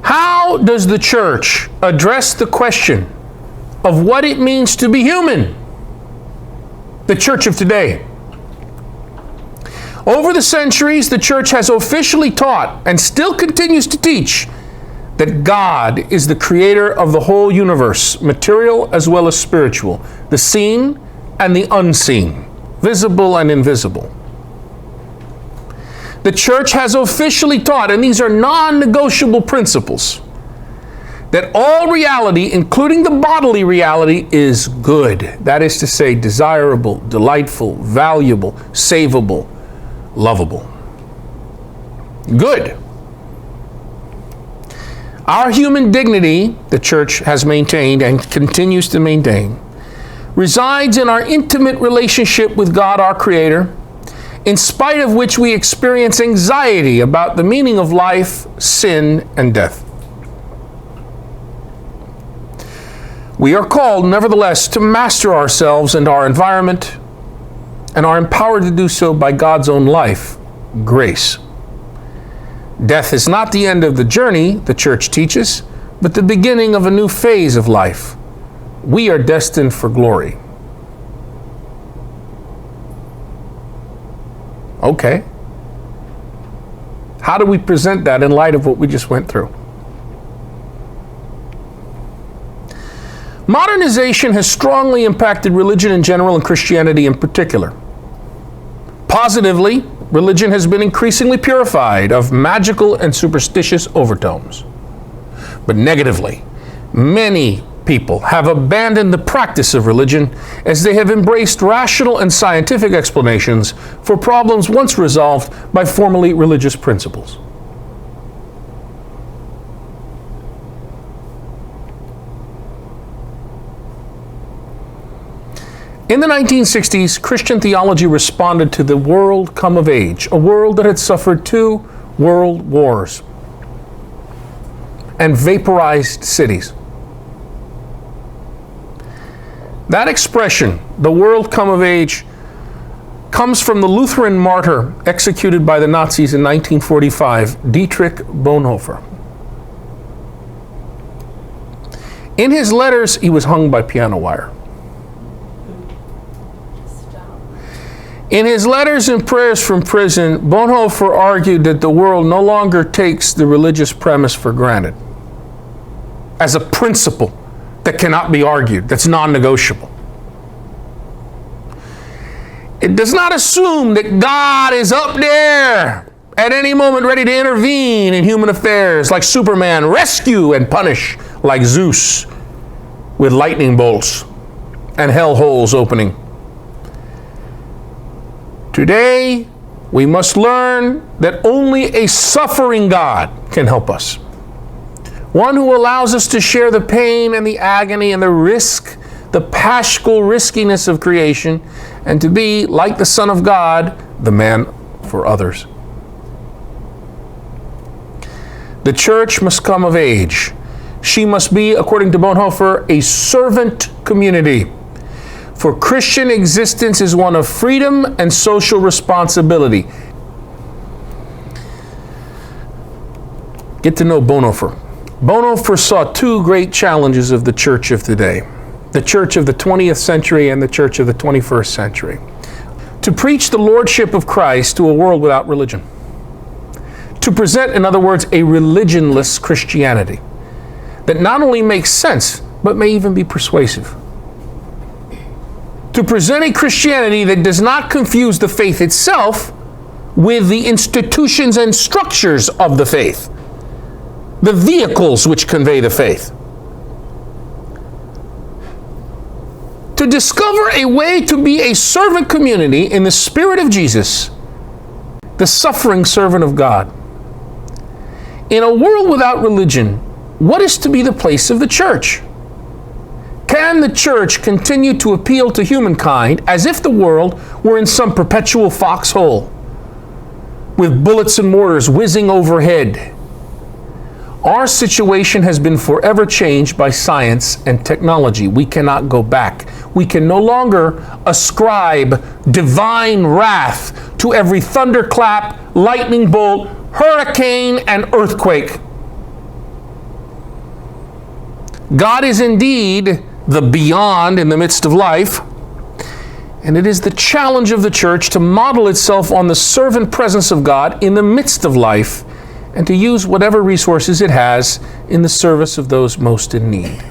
How does the church address the question of what it means to be human? The church of today. Over the centuries, the church has officially taught and still continues to teach that God is the creator of the whole universe, material as well as spiritual, the seen and the unseen, visible and invisible. The church has officially taught, and these are non-negotiable principles, that all reality, including the bodily reality, is good. That is to say, desirable, delightful, valuable, savable, lovable. Good. Our human dignity, the church has maintained and continues to maintain, resides in our intimate relationship with God, our Creator, in spite of which we experience anxiety about the meaning of life, sin, and death. We are called, nevertheless, to master ourselves and our environment, and are empowered to do so by God's own life, grace. Death is not the end of the journey, the church teaches, but the beginning of a new phase of life. We are destined for glory. Okay. How do we present that in light of what we just went through? Modernization has strongly impacted religion in general and Christianity in particular. Positively, religion has been increasingly purified of magical and superstitious overtones. But negatively, many people have abandoned the practice of religion as they have embraced rational and scientific explanations for problems once resolved by formally religious principles. In the 1960s, Christian theology responded to the world come of age, a world that had suffered 2 world wars and vaporized cities. That expression, the world come of age, comes from the Lutheran martyr executed by the Nazis in 1945, Dietrich Bonhoeffer. In his letters, he was hung by piano wire. In his letters and prayers from prison, Bonhoeffer argued that the world no longer takes the religious premise for granted as a principle that cannot be argued, that's non-negotiable. It does not assume that God is up there at any moment ready to intervene in human affairs like Superman, rescue and punish like Zeus with lightning bolts and hell holes opening. Today, we must learn that only a suffering God can help us. One who allows us to share the pain and the agony and the risk, the paschal riskiness of creation, and to be, like the Son of God, the man for others. The church must come of age. She must be, according to Bonhoeffer, a servant community. For Christian existence is one of freedom and social responsibility. Get to know Bonhoeffer. Bonhoeffer saw 2 great challenges of the church of today, the church of the 20th century and the church of the 21st century. To preach the lordship of Christ to a world without religion. To present, in other words, a religionless Christianity that not only makes sense, but may even be persuasive. To present a Christianity that does not confuse the faith itself with the institutions and structures of the faith, the vehicles which convey the faith. To discover a way to be a servant community in the spirit of Jesus, the suffering servant of God. In a world without religion, what is to be the place of the church? Can the church continue to appeal to humankind as if the world were in some perpetual foxhole with bullets and mortars whizzing overhead? Our situation has been forever changed by science and technology. We cannot go back. We can no longer ascribe divine wrath to every thunderclap, lightning bolt, hurricane, and earthquake. God is indeed the beyond in the midst of life, and it is the challenge of the church to model itself on the servant presence of God in the midst of life, and to use whatever resources it has in the service of those most in need.